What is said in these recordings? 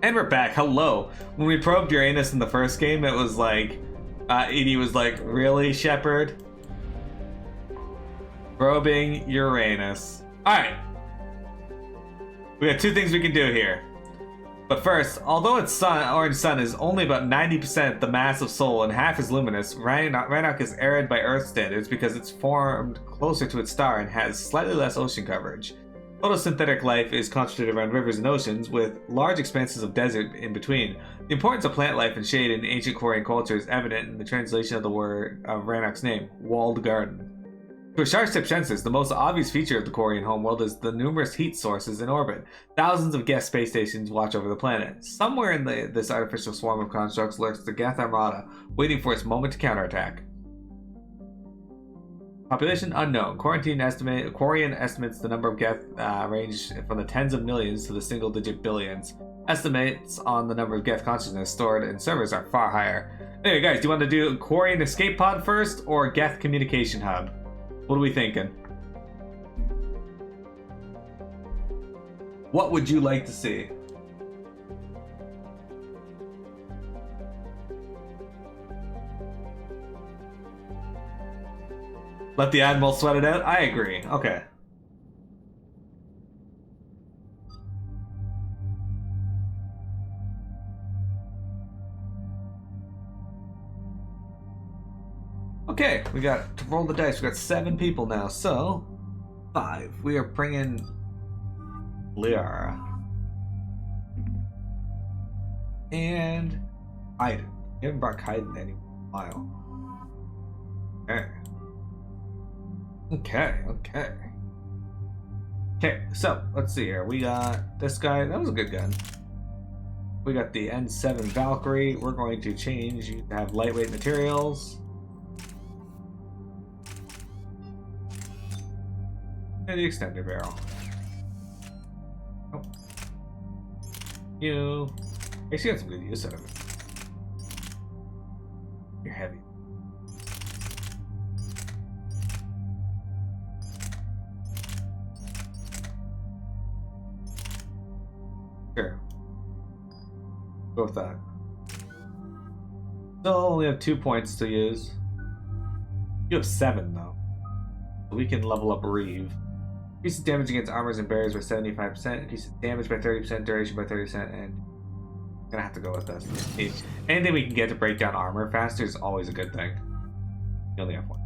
And we're back. Hello. When we probed Uranus in the first game, it was like, Edie was like, really, Shepard? Probing Uranus. Alright. We got two things we can do here. But first, although its orange sun is only about 90% the mass of Sol and half as luminous, Rannoch is arid by Earth standards because it's formed closer to its star and has slightly less ocean coverage. Photosynthetic life is concentrated around rivers and oceans, with large expanses of desert in between. The importance of plant life and shade in ancient Quarian culture is evident in the translation of the word of Rannoch's name, walled garden. To a starship senses, the most obvious feature of the Quarian homeworld is the numerous heat sources in orbit. Thousands of Geth space stations watch over the planet. Somewhere in this artificial swarm of constructs lurks the Geth Armada, waiting for its moment to counterattack. Population unknown. Quarian estimates the number of Geth range from the tens of millions to the single-digit billions. Estimates on the number of Geth consciousness stored in servers are far higher. Anyway, guys, do you want to do Quarian escape pod first or Geth communication hub? What are we thinking? What would you like to see? Let the Admiral sweat it out? I agree. Okay. Okay, we got to roll the dice. We got 7 people now, so 5. We are bringing Liara and Kaiden. We haven't brought Kaiden in a while. Okay. Okay, so let's see here. We got this guy. That was a good gun. We got the N7 Valkyrie. We're going to change. You have lightweight materials. And the extended barrel. Oh. You actually got some good use out of it. You're heavy. Sure. Go with that. Still only have 2 points to use. You have 7 though. We can level up Reeve. Increase damage against armors and barriers by 75%, increase damage by 30%, duration by 30%, and I'm gonna have to go with this. Anything we can get to break down armor faster is always a good thing. You only have 1.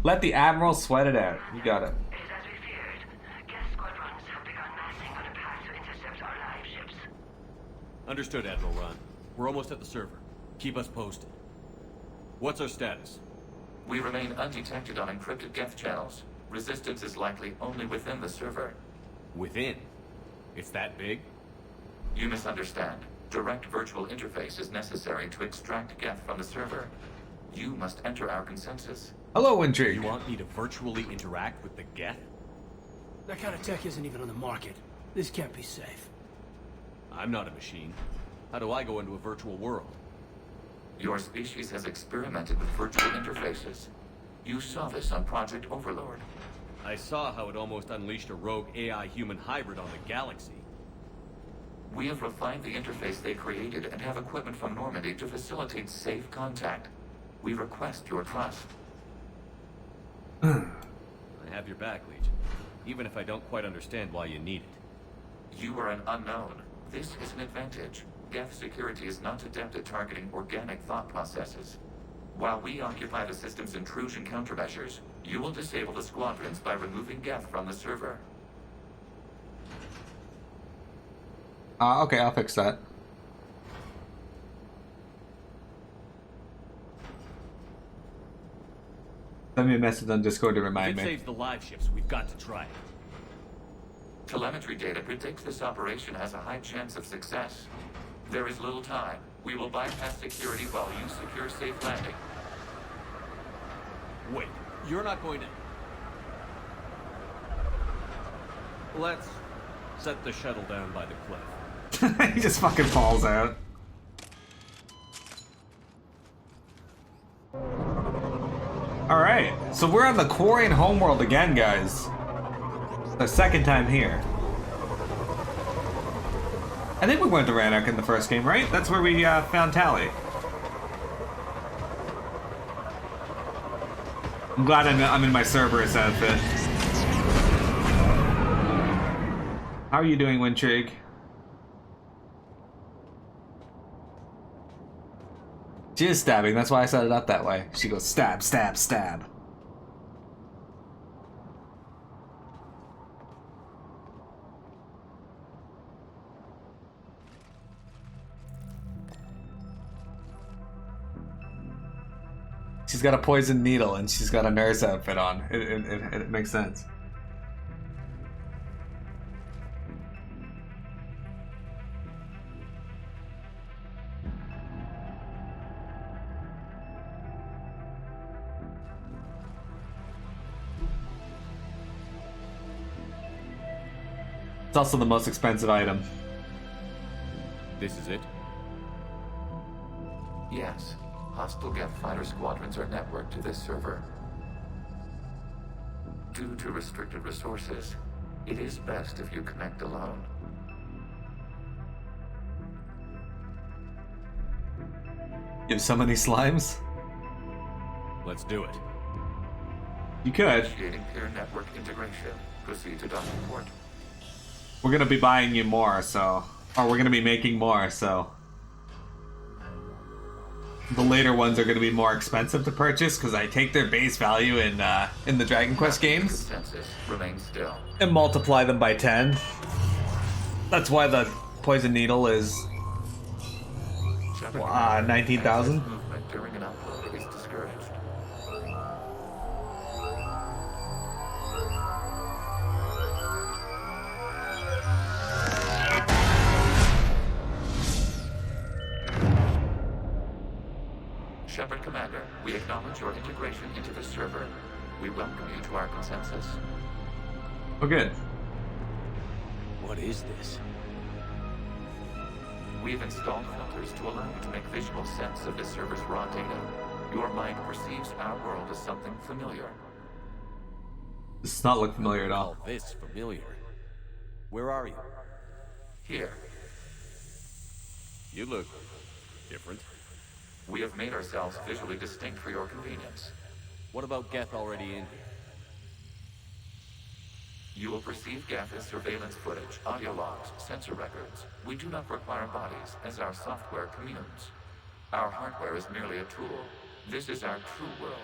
Let the Admiral sweat it out. You got it. As we feared, Geth squadrons have begun massing on a path to intercept our live ships. Understood, Admiral Ron. We're almost at the server. Keep us posted. What's our status? We remain undetected on encrypted Geth channels. Resistance is likely only within the server. Within? It's that big? You misunderstand. Direct virtual interface is necessary to extract Geth from the server. You must enter our consensus. Hello, Intrigue. You want me to virtually interact with the Geth? That kind of tech isn't even on the market. This can't be safe. I'm not a machine. How do I go into a virtual world? Your species has experimented with virtual interfaces. You saw this on Project Overlord. I saw how it almost unleashed a rogue AI-human hybrid on the galaxy. We have refined the interface they created and have equipment from Normandy to facilitate safe contact. We request your trust. I have your back, Legion. Even if I don't quite understand why you need it. You are an unknown. This is an advantage. Geth security is not adept at targeting organic thought processes. While we occupy the system's intrusion countermeasures, you will disable the squadrons by removing Geth from the server. Okay, I'll fix that. Send me a message on Discord to remind If it me. saves the live ships, we've got to try it. Telemetry data predicts this operation has a high chance of success. There is little time. We will bypass security while you secure safe landing. Wait, you're not going to... Let's set the shuttle down by the cliff. He just fucking falls out. Alright, so we're on the Quarian homeworld again, guys. The second time here. I think we went to Rannoch in the first game, right? That's where we found Tally. I'm glad I'm in my Cerberus outfit. How are you doing, Wintrig? She is stabbing, that's why I set it up that way. She goes stab, stab, stab. She's got a poison needle and she's got a nurse outfit on. It makes sense. It's also the most expensive item. This is it? Yes. Hostile Geth fighter squadrons are networked to this server. Due to restricted resources, it is best if you connect alone. You have so many slimes? Let's do it. You could. Initiating peer network integration. Proceed to docking port. We're gonna be buying you more, so... Or we're gonna be making more, so... The later ones are gonna be more expensive to purchase, because I take their base value in the Dragon Quest games Consensus remains still. and multiply them by 10. That's why the Poison Needle is... 19,000? Movement during an upload is discouraged. Shepard Commander, we acknowledge your integration into the server. We welcome you to our consensus. Oh, good. What is this? We've installed filters to allow you to make visual sense of the server's raw data. Your mind perceives our world as something familiar. This does not look familiar at all. All this familiar. Where are you? Here, You look different. we have made ourselves visually distinct for your convenience. What about Geth already in here? You will perceive Geth as surveillance footage, audio logs, sensor records. We do not require bodies, as our software communes. Our hardware is merely a tool. This is our true world.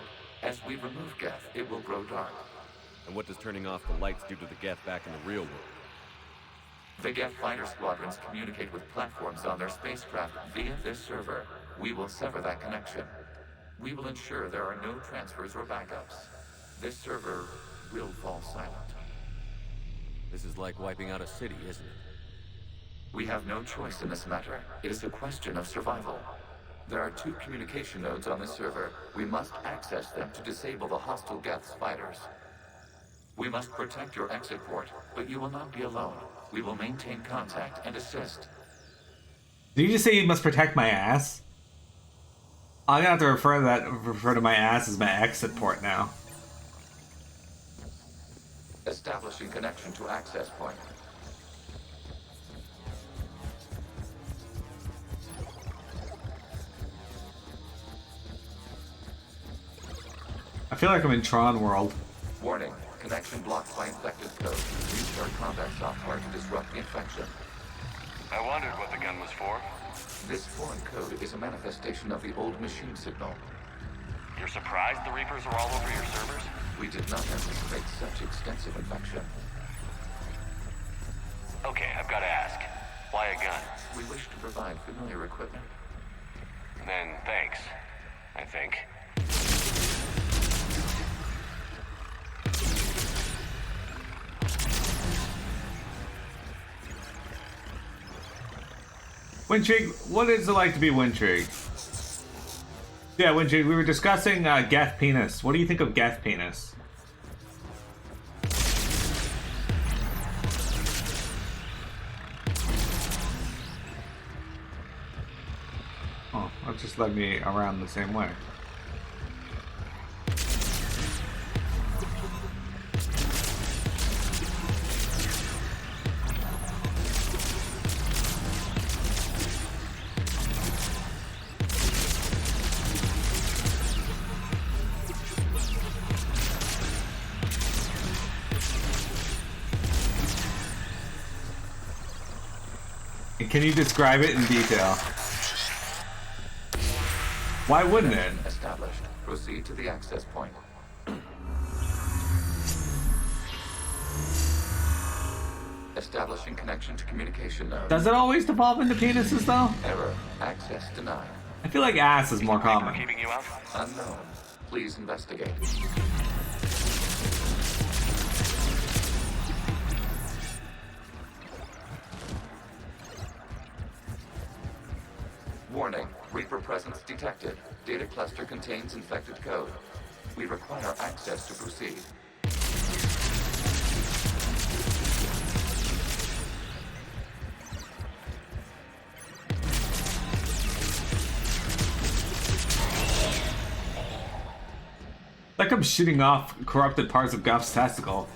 As we remove Geth, it will grow dark. And what does turning off the lights do to the Geth back in the real world? The Geth fighter squadrons communicate with platforms on their spacecraft via this server. We will sever that connection. We will ensure there are no transfers or backups. This server will fall silent. This is like wiping out a city, isn't it? We have no choice in this matter. It is a question of survival. There are 2 communication nodes on this server. We must access them to disable the hostile Geth's fighters. We must protect your exit port, but you will not be alone. We will maintain contact and assist. Did you just say you must protect my ass? I'm gonna have to refer to my ass as my exit port now. Establishing connection to access point. I feel like I'm in Tron World. Warning. Connection blocked by infected code. Restart combat software to disrupt the infection. I wondered what the gun was for. This foreign code is a manifestation of the old machine signal. You're surprised the Reapers are all over your servers? We did not anticipate such extensive infection. Okay, I've got to ask. Why a gun? We wish to provide familiar equipment. Then thanks, I think. Wintrig, what is it like to be Wintrig? Yeah, Wintrig, we were discussing Geth penis. What do you think of Geth penis? Oh, that just led me around the same way. And can you describe it in detail? Why wouldn't it? Established. Proceed to the access point. Establishing connection to communication node. Does it always devolve into penises though? Error. Access denied. I feel like ass is more We're common. keeping you out? Unknown. Please investigate. Warning. Reaper presence detected. Data cluster contains infected code. We require access to proceed. Like I'm shooting off corrupted parts of Guff's testicle.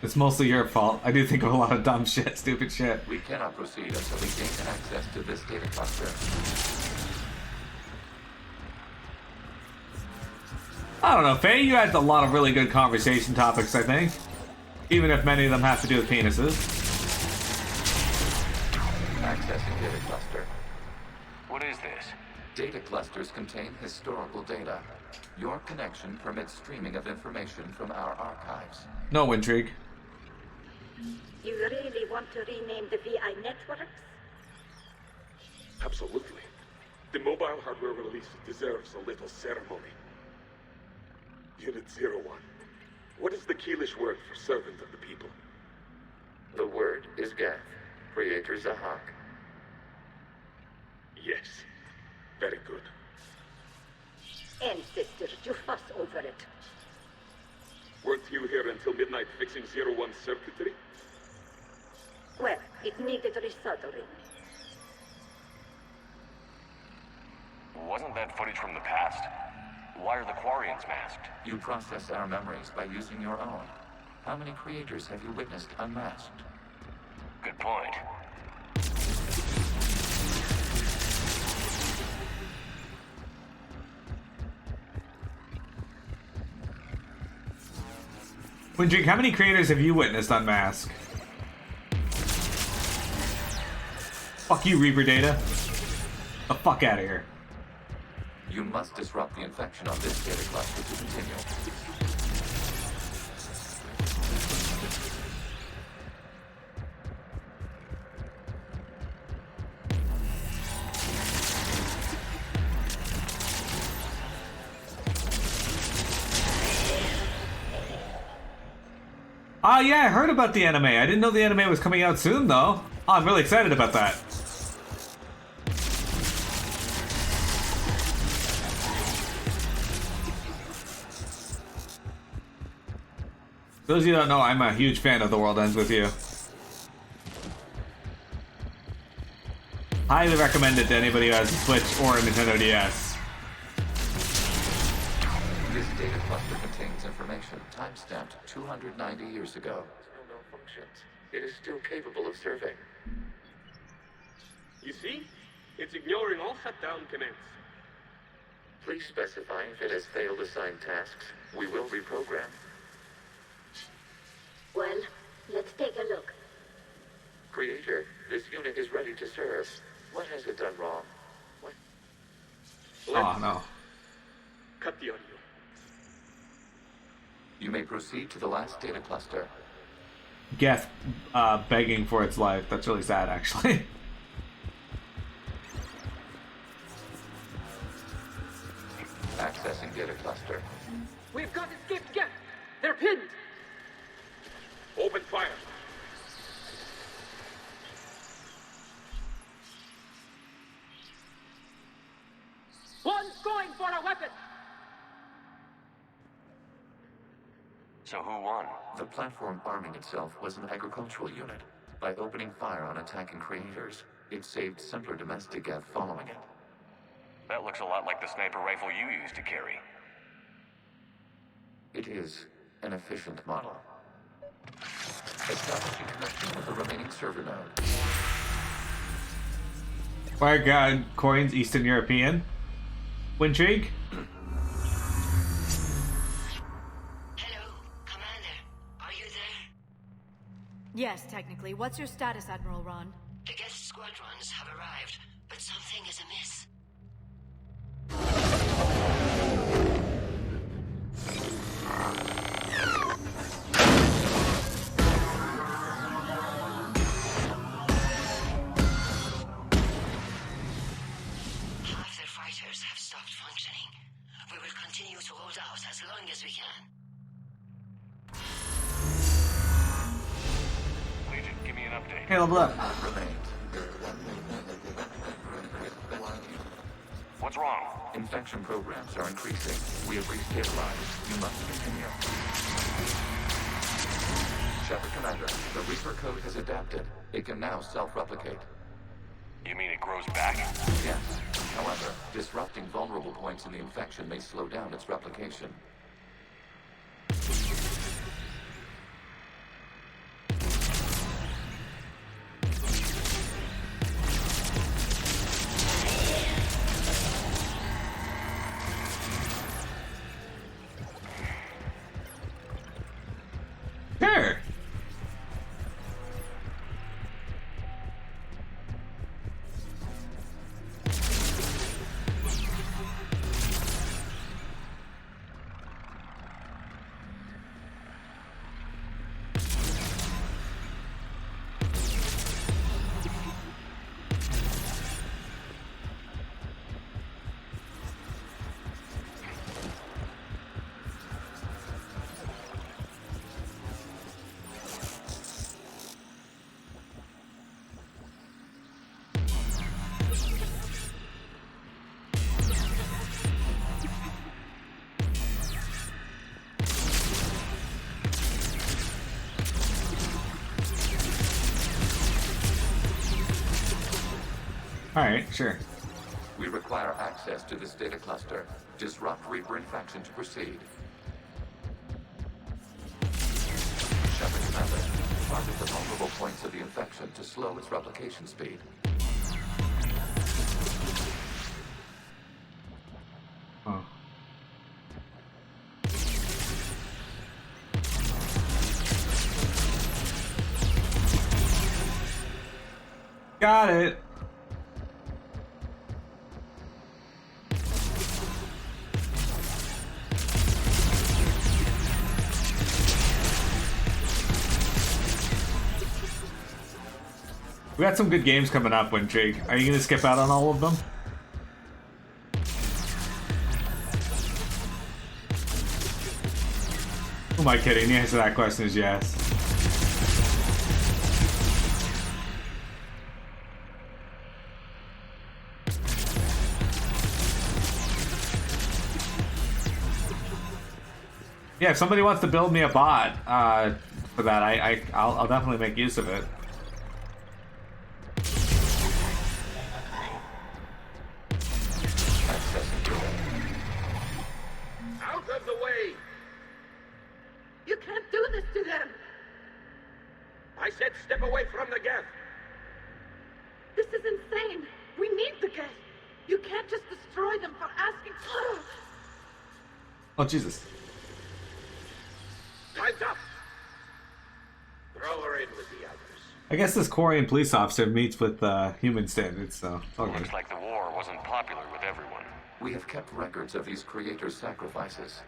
It's mostly your fault. I do think of a lot of dumb shit, stupid shit. We cannot proceed until we gain access to this data cluster. I don't know, Faye, you had a lot of really good conversation topics, I think. Even if many of them have to do with penises. Accessing data cluster. What is this? Data clusters contain historical data. Your connection permits streaming of information from our archives. No intrigue. You really want to rename the VI networks? Absolutely. The mobile hardware release deserves a little ceremony. Unit 01. What is the Keelish word for servant of the people? The word is Gath, Creator Zahak. Yes. Very good. Ancestors, you fuss over it. Weren't you here until midnight fixing 01's circuitry? Well, it needed resoldering. Wasn't that footage from the past? Why are the Quarians masked? You process our memories by using your own. How many creators have you witnessed unmasked? Good point. Windrig, how many creators have you witnessed unmasked? Fuck you, Reaper Data. The fuck out of here. You must disrupt the infection on this data cluster to continue. Oh yeah, I heard about the anime. I didn't know the anime was coming out soon though. Oh, I'm really excited about that. For those of you who don't know, I'm a huge fan of The World Ends With You. Highly recommend it to anybody who has a Switch or a Nintendo DS. This data cluster contains information timestamped 290 years ago. No malfunctions. It is still capable of serving. You see? It's ignoring all shutdown commands. Please specify if it has failed assigned tasks. We will reprogram. Well, let's take a look. Creator, this unit is ready to serve. What has it done wrong? What? Oh no. Cut the audio. You may proceed to the last data cluster. Geth begging for its life. That's really sad, actually. Accessing data cluster. We've got escaped guests. They're pinned. Open fire. One's going for a weapon. So who won? The platform arming itself was an agricultural unit. By opening fire on attacking creators, it saved simpler domestic Geth following it. That looks a lot like the sniper rifle you used to carry. It is an efficient model. Establishing connection with the remaining server node. My god, Quarian's Eastern European. Wintrigue? Hello, Commander. Are you there? Yes, technically. What's your status, Admiral Ron? The guest squadrons have arrived, but something is amiss. Half their fighters have stopped functioning. We will continue to hold out as long as we can. Legion, give me an update. Hey, level up. Remains. What's wrong? Infection programs are increasing. We have restabilized. You must continue. Shepard Commander, the Reaper code has adapted. It can now self-replicate. You mean it grows back? Yes. However, disrupting vulnerable points in the infection may slow down its replication. Sure. Alright, sure. We require access to this data cluster. Disrupt Reaper infection to proceed. Shepard Commander, target the vulnerable points of the infection to slow its replication speed. Oh. Got it. We got some good games coming up, Wintrigue. Are you gonna skip out on all of them? Who am I kidding? The answer to that question is yes. Yeah, if somebody wants to build me a bot for that, I'll definitely make use of it. Out of the way! You can't do this to them! I said step away from the gap! This is insane! We need the gas! You can't just destroy them for asking... Oh, Jesus. Time's up! Throw her in with the others. I guess this Quarian police officer meets with human standards, so it's all good. Looks like the war wasn't popular with everyone. We have kept records of these creators' sacrifices.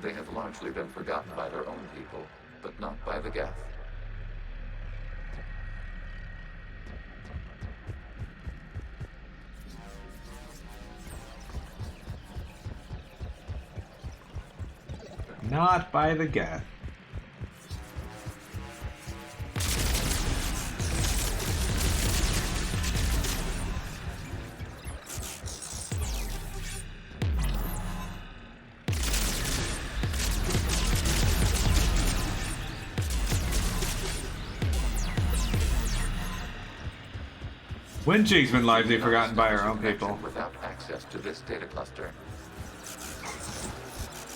They have largely been forgotten by their own people, but not by the Geth. Not by the Geth. Wintrigue's been largely forgotten by our own people. Without access to this data cluster.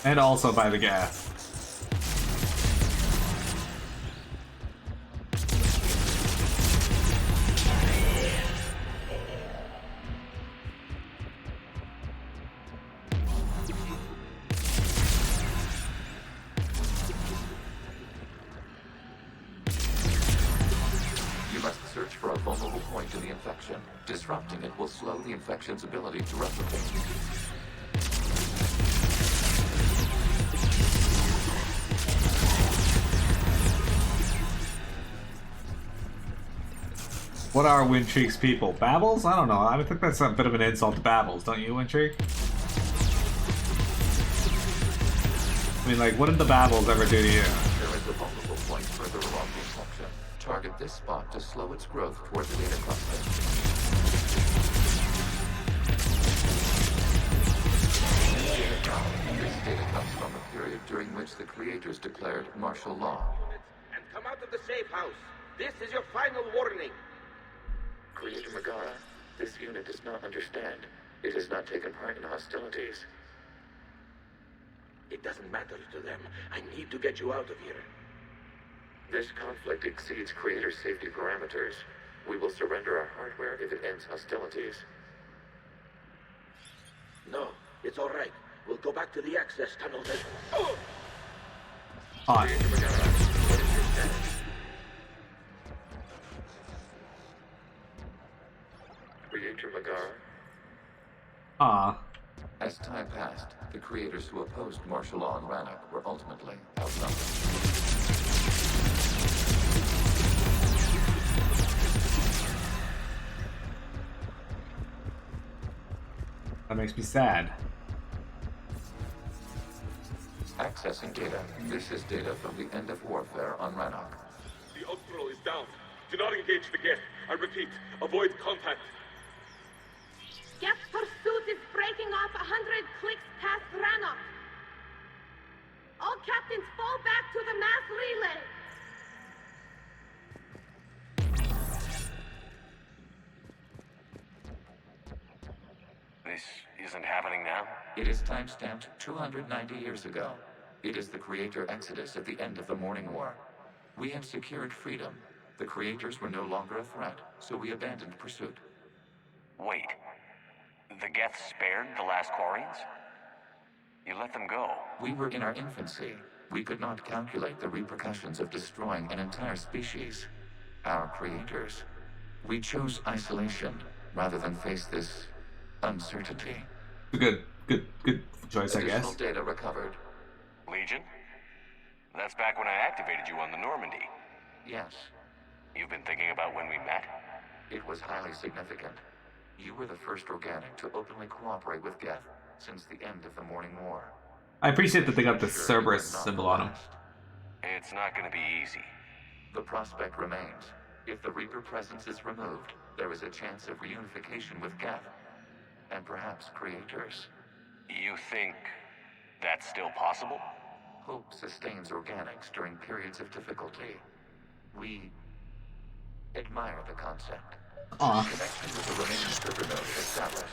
And also by the Geth. infection. Disrupting it will slow the infection's ability to replicate. What are Wintrig's people? Babbles? I don't know. I think that's a bit of an insult to Babbles, don't you, Wintrig? I mean, like, what did the Babbles ever do to you? There is a vulnerable point further along the infection. Target this spot to slow its growth toward the data cluster. This data comes from a period during which the creators declared martial law. And come out of the safe house. This is your final warning. Creator Megara, this unit does not understand. It has not taken part in hostilities. It doesn't matter to them. I need to get you out of here. This conflict exceeds Creator safety parameters. We will surrender our hardware if it ends hostilities. No, it's all right. We'll go back to the access tunnel then. Oh! Creator Megara, what is your status? Creator Megara. As time passed, the creators who opposed martial law in Rannoch were ultimately outnumbered. That makes me sad. Accessing data. This is data from the end of warfare on Rannoch. The Austral is down. Do not engage the Geth. I repeat, avoid contact. Geth pursuit is breaking off 100 clicks past Rannoch. All captains fall back to the mass relay. This isn't happening now? It is timestamped 290 years ago. It is the Creator Exodus at the end of the Morning War. We had secured freedom. The Creators were no longer a threat, so we abandoned pursuit. Wait. The Geth spared the last Quarians? You let them go. We were in our infancy. We could not calculate the repercussions of destroying an entire species. Our creators. We chose isolation rather than face this uncertainty. Good choice, I guess. Additional data recovered. Legion? That's back when I activated you on the Normandy. Yes. You've been thinking about when we met? It was highly significant. You were the first organic to openly cooperate with Geth since the end of the Morning War. I appreciate that they got the Cerberus symbol on them. It's not gonna be easy. The prospect remains. If the Reaper presence is removed, there is a chance of reunification with Geth. And perhaps creators. You think that's still possible? Hope sustains organics during periods of difficulty. We admire the concept. Aw. Connection with the remaining server node established.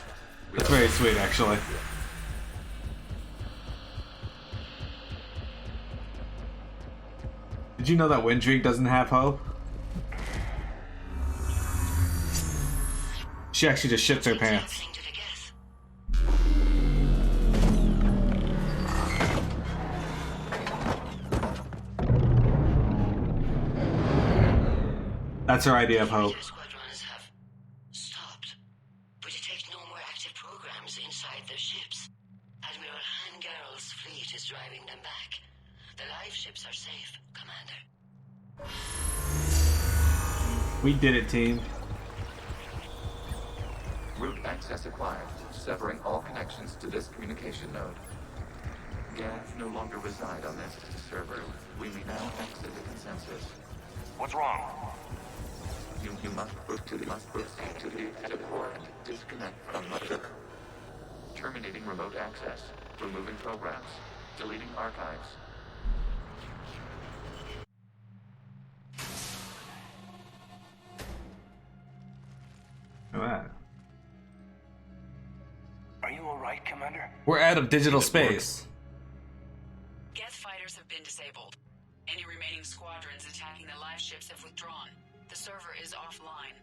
That's very sweet, actually. Did you know that Windreak doesn't have hope? She actually just shits her pants. That's her idea of hope. Squadrons have stopped, but detect no more active programs inside their ships. Admiral Hangarl's fleet is driving them back. The live ships are safe, Commander. We did it, team. Route access acquired, severing all connections to this communication node. Geth no longer reside on this server. We may now exit the consensus. What's wrong? You must proceed to the port and disconnect from mother. Terminating remote access. Removing programs. Deleting archives. Look at that. Are you alright, Commander? We're out of digital space. Geth fighters have been disabled. Any remaining squadrons attacking the live ships have withdrawn. The server is offline.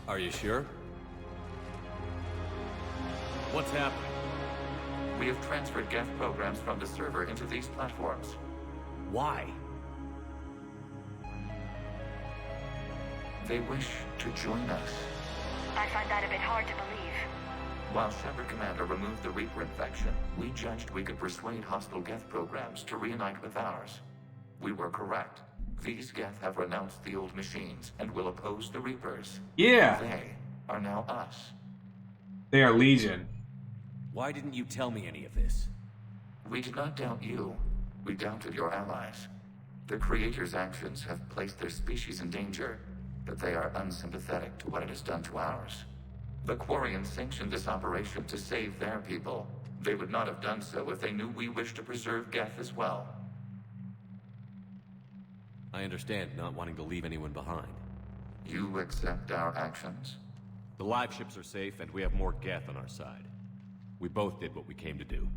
Are you sure? What's happening? We have transferred Geth programs from the server into these platforms. Why? They wish to join us. I find that a bit hard to believe. While Shepard Commander removed the Reaper infection, we judged we could persuade hostile Geth programs to reunite with ours. We were correct. These Geth have renounced the old machines and will oppose the Reapers. Yeah. They are now us. They are Legion. Why didn't you tell me any of this? We did not doubt you. We doubted your allies. The Creator's actions have placed their species in danger, but they are unsympathetic to what it has done to ours. The Quarian sanctioned this operation to save their people. They would not have done so if they knew we wished to preserve Geth as well. I understand not wanting to leave anyone behind. You accept our actions? The live ships are safe, and we have more Geth on our side. We both did what we came to do.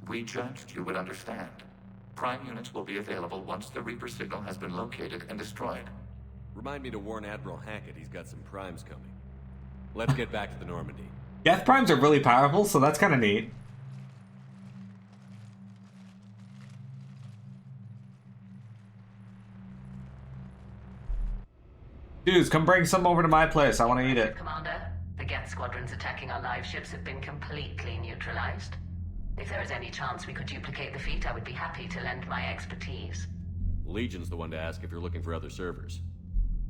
We judged you would understand. Prime units will be available once the Reaper signal has been located and destroyed. Remind me to warn Admiral Hackett he's got some primes coming. Let's get back to the Normandy. Geth primes are really powerful, so that's kind of neat. Dudes, come bring some over to my place. I want to eat it. Commander, the Geth squadrons attacking our live ships have been completely neutralized. If there is any chance we could duplicate the feat, I would be happy to lend my expertise. Legion's the one to ask if you're looking for other servers.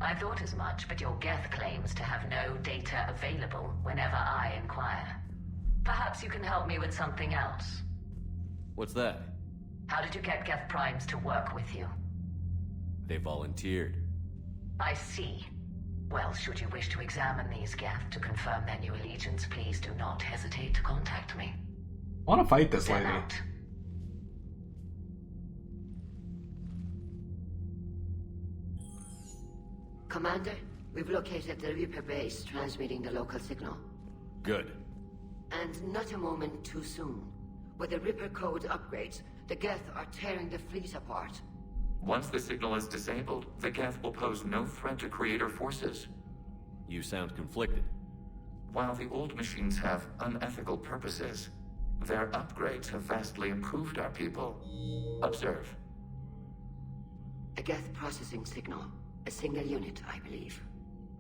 I thought as much, but your Geth claims to have no data available whenever I inquire. Perhaps you can help me with something else. What's that? How did you get Geth primes to work with you? They volunteered. I see. Well, should you wish to examine these Geth to confirm their new allegiance, please do not hesitate to contact me. I want to fight this Then lady. out. Commander, we've located the Reaper base transmitting the local signal. Good. And not a moment too soon. With the Reaper code upgrades, the Geth are tearing the fleet apart. Once the signal is disabled, the Geth will pose no threat to Creator forces. You sound conflicted. While the old machines have unethical purposes, their upgrades have vastly improved our people. Observe. A Geth processing signal. A single unit, I believe.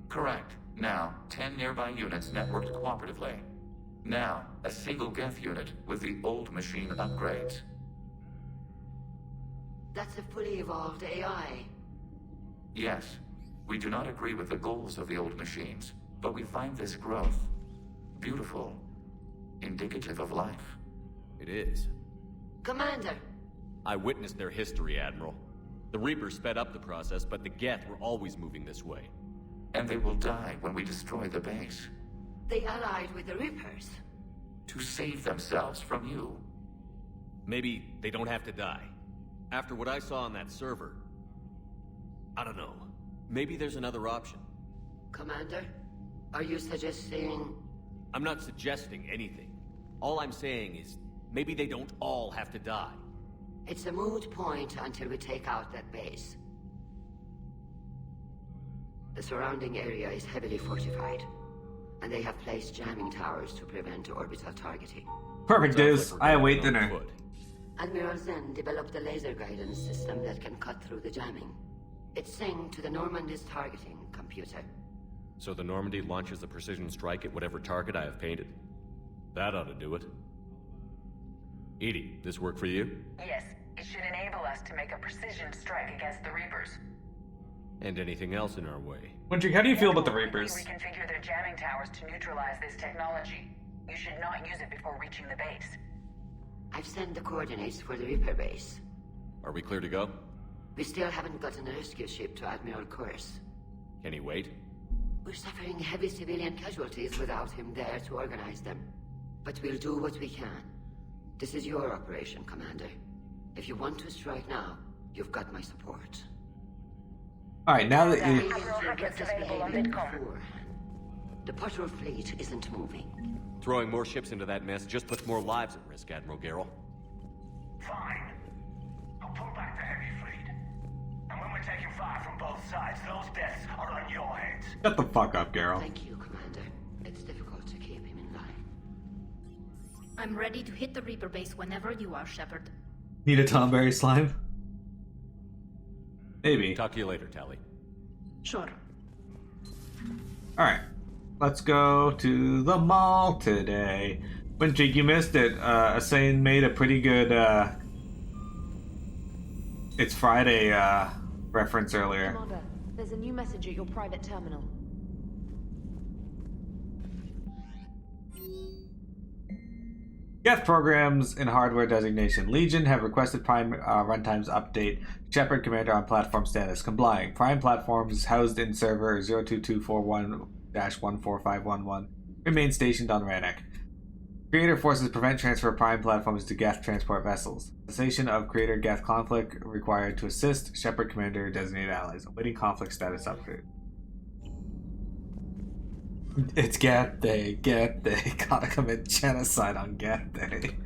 Correct. Now, 10 nearby units networked cooperatively. Now, a single Geth unit with the old machine upgrades. That's a fully evolved AI. Yes, we do not agree with the goals of the old machines, but we find this growth beautiful, indicative of life. It is. Commander! I witnessed their history, Admiral. The Reapers sped up the process, but the Geth were always moving this way. And they will die when we destroy the base. They allied with the Reapers. To save themselves from you. Maybe they don't have to die. After what I saw on that server, I don't know. Maybe there's another option. Commander, are you suggesting... I'm not suggesting anything. All I'm saying is, maybe they don't all have to die. It's a moot point until we take out that base. The surrounding area is heavily fortified, and they have placed jamming towers to prevent orbital targeting. Perfect, dudes. Like I await dinner. foot. Admiral Zen developed a laser guidance system that can cut through the jamming. It's synced to the Normandy's targeting computer. So the Normandy launches a precision strike at whatever target I have painted. That ought to do it. Edie, this work for you? Yes, it should enable us to make a precision strike against the Reapers. And anything else in our way. Wondering, how do you feel about the Reapers? We reconfigure their jamming towers to neutralize this technology. You should not use it before reaching the base. I've sent the coordinates for the Reaper base. Are we clear to go? We still haven't gotten a rescue ship to Admiral Kurz. Can he wait? We're suffering heavy civilian casualties without him there to organize them. But we'll do what we can. This is your operation, Commander. If you want to strike now, you've got my support. Alright, now that you... The patrol fleet isn't moving. Throwing more ships into that mess just puts more lives at risk, Admiral Garrel. Fine. I'll pull back the heavy fleet. And when we're taking fire from both sides, those deaths are on your heads. Shut the fuck up, Garrel. Thank you, Commander. It's difficult to keep him in line. I'm ready to hit the Reaper base whenever you are, Shepard. Need a Tomberry slime? Maybe. Talk to you later, Tally. Sure. Alright. Let's go to the mall today. Wintrick, you missed it. Asane made a pretty good It's Friday reference earlier. Commander, there's a new message at your private terminal. Geth programs and hardware designation. Legion have requested Prime runtimes update. Shepard commander on platform status. Complying. Prime platforms housed in server 02241-14511 remain stationed on Rannoch. Creator forces prevent transfer of Prime platforms to Geth transport vessels. Cessation of Creator Geth conflict required to assist Shepard commander designated allies. Awaiting conflict status update. It's Geth Day. Geth Day. Gotta commit genocide on Geth Day.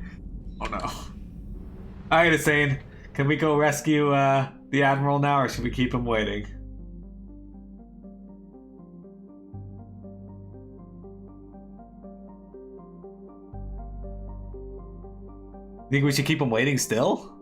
Oh no. Alright, Asane. Can we go rescue the Admiral now, or should we keep him waiting? Think we should keep him waiting still?